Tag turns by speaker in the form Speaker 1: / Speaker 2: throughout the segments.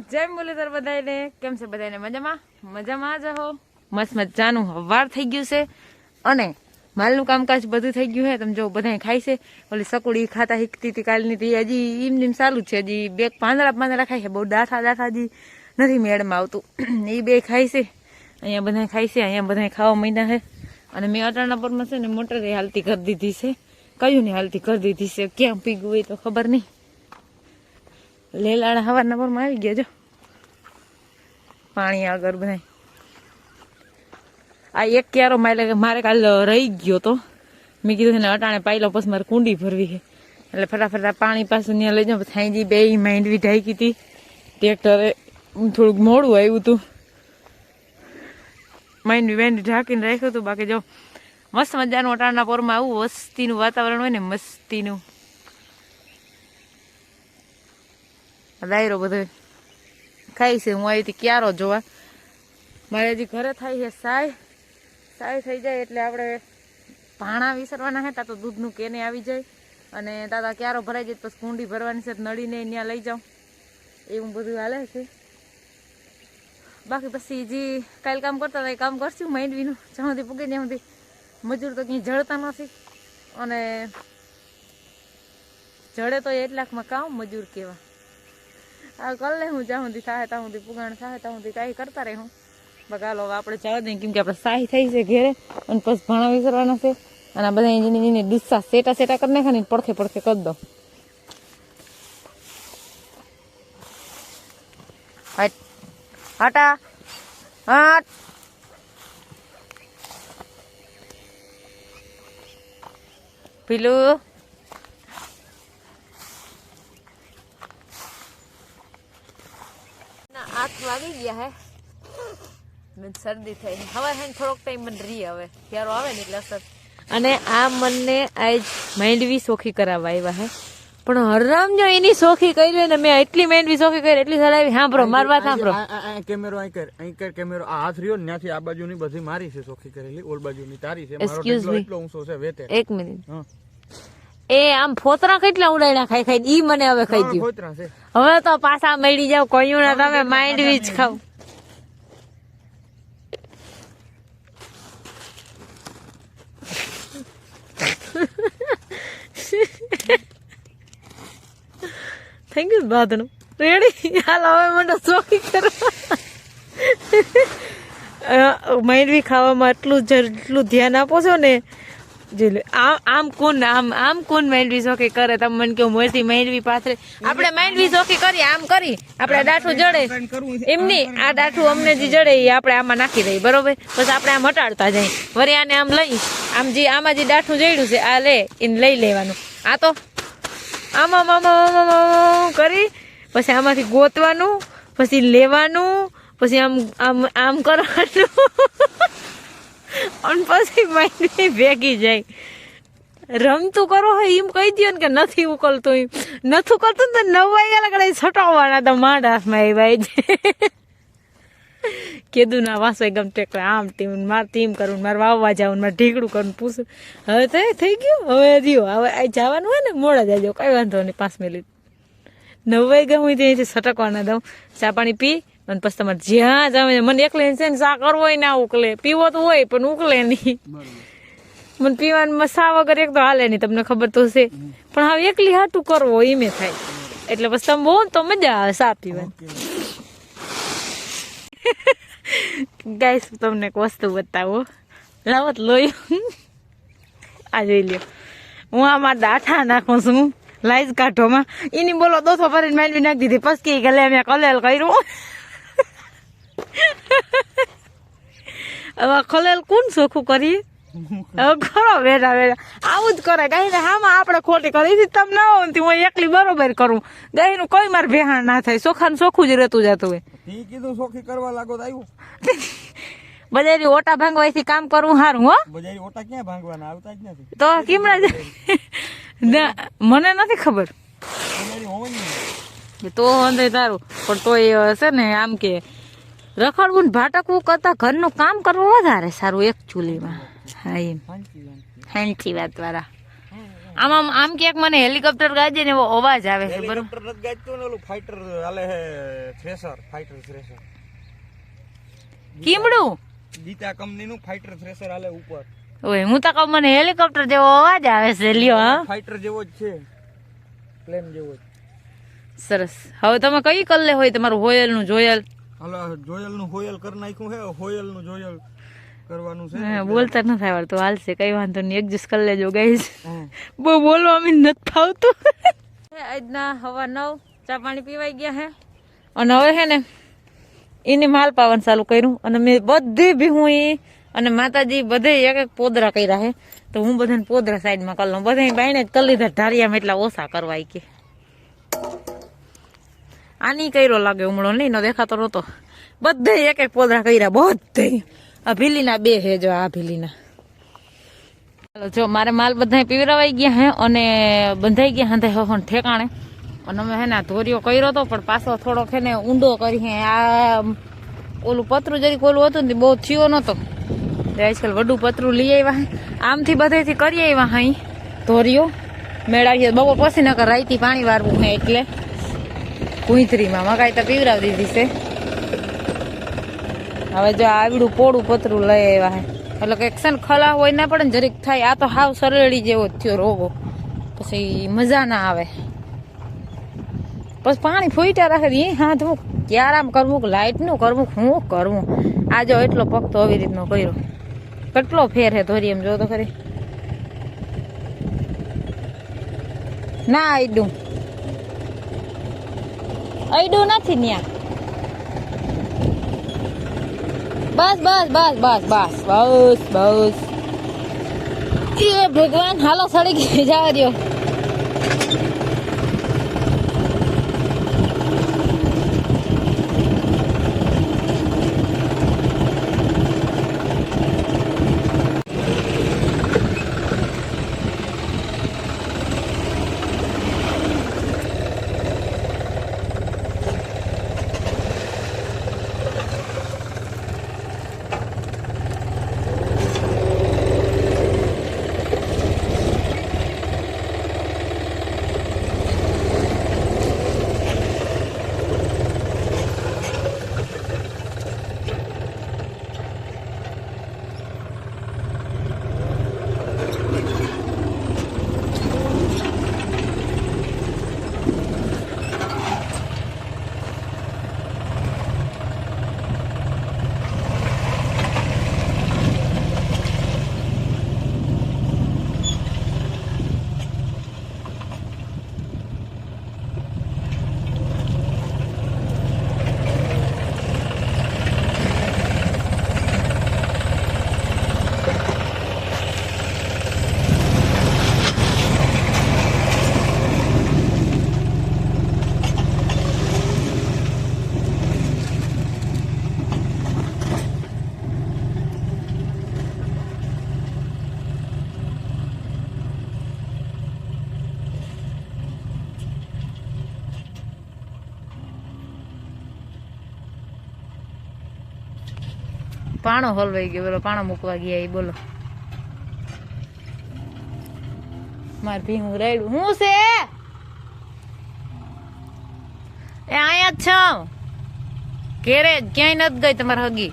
Speaker 1: જય મુરલીધર બધાને કેમ છે બધાને મજામાં જ હો મસ્ત મજાનું હવાર થઈ ગયું છે અને માલનું કામકાજ બધું થઈ ગયું છે તમે જો બધા ખાય છે ઓલી સકુડી ખાતા શીખતી હતી કાલની હતી હજી એમ ચાલુ જ છે હજી બે પાંદડા ખાય છે બહુ દાઠા હજી નથી મેળમાં આવતું એ બે ખાય છે અહીંયા બધા ખાય છે અહીંયા બધા ખાવા માંડ્યા છે અને મેં અટાણા પરમાં છે ને મોટરે હાલતી કરી દીધી છે કયું ને હાલતી કરી દીધી છે ક્યાં પીગું હોય તો ખબર નહીં લેલાડા હવારના પરમાં આવી ગયા જો પાણી આગળ બધા આ એક ક્યારો મારે કાલ રહી ગયો તો મેં કીધું ને અટાણે પાયલો પછી મારે કુંડી ભરવી છે એટલે ફટાફટ પાણી પાછું ત્યાં લઈ જાઉં થાઈજી બે માંડવી ઢાંકી હતી ટ્રેક્ટરે થોડુંક મોડું આવ્યું હતું માંડવી ઢાંકીને રાખ્યું હતું બાકી જો મસ્ત મજાનું અટાણના પોરમાં આવું વસ્તીનું વાતાવરણ હોય ને મસ્તીનું ડાયરો બધો ખાઈ છે હું આવી હતી ક્યારો જોવા મારે હજી ઘરે થાય છે સાય થઈ જાય એટલે આપણે ભાણા વિસરવાના હતા તો દૂધનું કેને આવી જાય અને દાદા ક્યારો ભરાઈ જાય પછી કુંડી ભરવાની છે નળીને ત્યાં લઈ જાઉં એવું બધું હાલે છે બાકી પછી જે કાલ કામ કરતા હતા એ કામ કરશું માંડવીનું જ્યાં સુધી પૂગે ત્યાં સુધી મજૂર તો ક્યાંય જળતા નથી અને જડે તો 1 લાખમાં કામ મજૂર કેવા આ કર લે હું જ્યાં સુધી થાય ત્યાં સુધી પુગાણ થાય ત્યાં સુધી કાંઈ કરતા રહે હું બગાલો હવે આપણે જવા દઈએ કેમ કે આપણે સાહી થઈ છે ઘેરે અને પછી ભાણા વિસરવાના છે અને આ બધા એની ડુસ્સા સેટા કરી નાખે ને પડખે કરી દો હટા હટ પેલું 8 વાગી ગયા હે મને શરદી થઈ હવે હે થોડોક ટાઈમ મને રહી હવે ક્યારો આવે ને એટલે અસર અને આ મને આજ માંડવી સોખી કરાવવા આવ્યા હે પણ હરરામ જો એની સોખી કરી ને મેં એટલી માંડવી સોખી કરી એટલી સડાવી સાંભળો મારવા સાંભળો
Speaker 2: કેમેરો અહીં કર કેમેરો આ હાથ રહ્યો ને ત્યાંથી આ બાજુની બધી મારી છે સોખી કરેલી ઓલ બાજુની તારી છે મારો એટલો ઊંચો છે વેતે 1 મિનિટ એ આમ ફોતરા કેટલા ઉડાડ્યા ખાઈ ઈ મને હવે ખાઈ ગયું ફોતરા છે હવે તો પાછા મળી જાવ કયું ના તમે માંડવી જ ખાવ થેન્ક યુ બાદનું રેડી હાલ હવે મને સોખી કરવા માંડવી ખાવામાં એટલું ધ્યાન આપો છો ને આમ કોણ માંડવી સોખી કરે તમે મને કેવું મોરથી માંડવી પાથરે આપણે માંડવી સોખી કરી આમ કરી આપણે ડાઠું જડે એમની આ ડાઠું અમને જે જડે એ આપણે આમાં નાખી દઈએ બરોબર પછી આપણે આમ હટાડતા જઈએ વળી આને આમ લઈ આમાં જે ડાઠું જડ્યું છે આ લે એને લઈ લેવાનું આ તો આમાં કરી પછી આમાંથી ગોતવાનું પછી લેવાનું પછી આમ કરવાનું અને પછી માંડવી ભેગી જાય રમતું કરો હોય એમ કહી દો ને કે નથી ઉકલતું એમ નથી ઉકલતું ને 9 વાગ્યા લગડા છટાવવાના તો માંડ હાથમાં આવ્યા કીધું ના વાસો ગમ ટેકરા આમ ટીમ મારે ટીમ કરું મારે વાવવા જાવ મારે ઢીકડું કરું પૂછું હવે તો થઈ ગયું હવે દિયો હવે જવાનું હોય ને મોડા જાજો કઈ વાંધો નહીં 5 મિનિટ 9 વાગ્યા હું ત્યાંથી છટકવાના દઉં ચા પાણી પી અને પછી તમારે જ્યાં જાવ મને એકલે છે ને ચા કરવો હોય ના ઉકલે પીવો તો હોય પણ ઉકલે નહીં મને પીવાનું સા વગર એક તો હાલે નહીં તમને ખબર તો છે પણ હવે એકલી હાટું કરવો એમે થાય એટલે પછી તમે બહુ તો મજા આવે ચા પીવાની ગાઈસ તમને એક વસ્તુ બતાવો લાવત લોહી આ જોઈ લ્યો હું આમાં દાઠા નાખું છું લાઈઝ કાઢોમાં એની બોલો 200 ભરીને માંડવી નાખી દીધી પછી કે લે મેં કલેલ કર્યું હવે ખલેલ કોણ ચોખ્ખું કરીએ હવે ખરો વેડા આવું જ કરે ગાય ને હામાં આપણે ખોટી કરી તમે ના હોય હું એકલી બરોબર કરું ગાય નું કોઈ મારે ભેહાણ ના થાય ચોખાનું ચોખ્ખું જ રહેતું જતું હોય કીધું સોખી કરવા લાગો તો આવ્યું
Speaker 1: બજારી ઓટા ભાંગવાથી કામ કરવું સારું હો
Speaker 2: બજારી ઓટા ક્યાં ભાંગવાના આવતા જ નથી
Speaker 1: તો કેમડા મને નથી ખબર તો અંદર તારું પણ તો એ હશે ને આમ કે રખડવું ને ભાટકવું કરતા ઘરનું કામ કરવું વધારે સારું એક ચૂલીમાં હા એમ ફેન્સી વાત વાળા આમ ક્યાંક મને હેલિકોપ્ટર ગાજે ને એવો અવાજ આવે છે બરોબર.
Speaker 3: હેલિકોપ્ટર નથી ગાજતું ને, ઓલું ફાઈટર હાલે હે, ફાઈટર થ્રેશર.
Speaker 1: કીમડું
Speaker 3: ગીતા કંપનીનું ફાઈટર થ્રેશર હાલે ઉપર.
Speaker 1: ઓય હું તો કહું મને હેલિકોપ્ટર જેવો અવાજ આવે છે લ્યો. હા
Speaker 3: ફાઈટર જેવો જ છે, પ્લેન જેવો જ.
Speaker 1: સરસ. હવે તમે કઈ કલ્લે હોય તમારું હોયલ નું જોયલ?
Speaker 3: હાલો જોયલ નું હોયલ કરી નાખ્યું હે, હોયલ નું જોયલ કરવાનું છે.
Speaker 1: બોલતા નથી આવડતું, હાલશે કઈ વાંધો નહીં, એડજસ્ટ કરી લેજો ગાઈસ. બહુ બોલવા અમે નથી ફાવતું. આજના હવા 9 ચા પાણી પીવાઈ ગયા હે અને હવે હે ને એની માલ પાવાનું ચાલુ કર્યું અને મેં બધી બી હું અને માતાજી બધે એક એક પોદરા કર્યા હે તો હું બધાને પોદરા સાઈડમાં કરી લઉં. બધા બાઈને જ કરી લીધા ઢારિયામાં એટલા ઓછા કરવા કે આની કર્યો લાગે ઉમળો નહીં નો દેખાતો નતો. બધે એક એક પોદરા કર્યા બધે. આ ભીલીના 2 હે જો આ ભીલીના. ચાલો જો મારે માલ બધા પીવરાવાઈ ગયા હે અને બંધાઈ ગયા હંધે હન ઠેકાણે અને અમે હે ને ધોરીઓ કર્યો તો પણ પાછો થોડોક હે ને ઊંડો કરી હે. આ ઓલું પતરું જરીક ઓલું હતું ને બહુ થયો નતો આજકાલ વડું પતરું લઈ આવ્યા હે. આમથી બધેથી કરી આવ્યા હાઈ ધોરીઓ મેળાવીએ બપોર પછી નકર રાઈતી પાણી વારવું હે એટલે કુંતરીમાં મકાઈ તો પીવરાવી દીધી છે. હવે જો આવડું પોળું પતરું લઈ આવ્યા હે એટલે કે એક્શન ખલા હોય ના પડે ને જરીક થાય. આ તો હાવ સરળી જેવો જ થયો રોગો પછી મજા ના આવે. પછી પાણી ફૂટ્યા રાખે એ હાથવું ક્યારે આમ કરવું લાઈટ નું કરવું શું કરવું. આ જો એટલો પગ તો આવી રીતનો કર્યો કેટલો ફેર હે ધોરી એમ જો તો ખરી. ના આઈડું નથી ન્યા. બસ બસ બસ બસ બસ બસ બસ. એ ભગવાન હાલો સડી ગઈ જવા દો. પાણો હલવાઈ ગયો બોલો, પાણો મૂકવા ગયા એ બોલો. મારે ભીંગું રાયડું હું છે એ અહીંયા જ છો ઘેરે જ ક્યાંય નથી ગઈ તમારે હગી.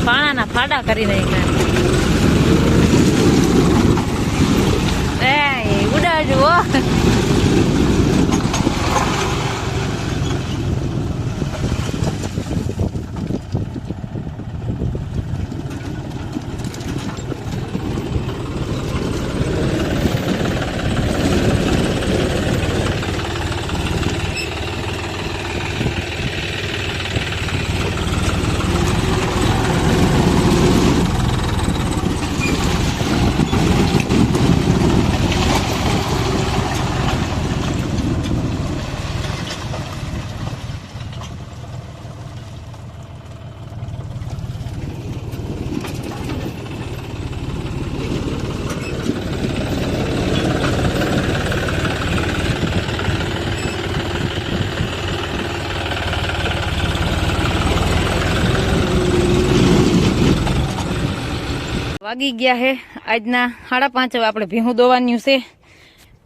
Speaker 1: પાણાના ફાડા કરી નાખ્યા. એ ઉડાડજો હો. વાગી ગયા હે આજના 5:30. હવે આપણે ભીહું દોવાનું છે.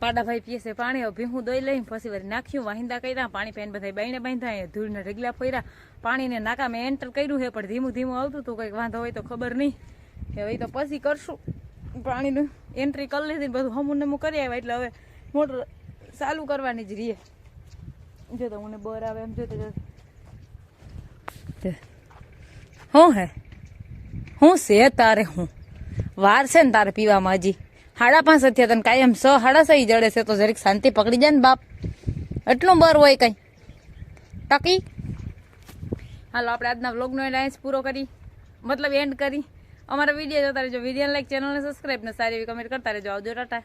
Speaker 1: પાડાભાઈ પીએ છે પાણી. હવે ભીહું દોઈ લઈ પછી વળી નાખ્યું, વાહિંદા કર્યા, પાણી પેન બધા બાઈને બાંધ્યા, ધૂળના ઢગલા ફર્યા, પાણીને નાકામાં એન્ટર કર્યું છે, પણ ધીમું ધીમું આવતું હતું, કંઈક વાંધો હોય તો ખબર નહીં. હવે તો પછી કરશું. પાણીનું એન્ટ્રી કરી લીધી, બધું હમું નમું કરી આવ્યા, એટલે હવે મોટર ચાલુ કરવાની જ રહીએ. જો તો મને બર આવે એમ જોતે શું હે હું છે તારે, હું વાર છે ને તારે પીવામાં. હજી 5:30 થયા, તને કાયમ 6:30 જડે છે, તો જરીક શાંતિ પકડી જાય ને બાપ. એટલું બર હોય કઈ ટકી. હાલો આપણે આજના વ્લોગનો એન્ડ પૂરો કરી, મતલબ એન્ડ કરી. અમારા વિડીયો જોતા રહેજો, વિડીયો લાઈક, ચેનલને સબસ્ક્રાઈબ ને સારી એવી કમેન્ટ કરતા રહેજો. આવજો, ટાટા.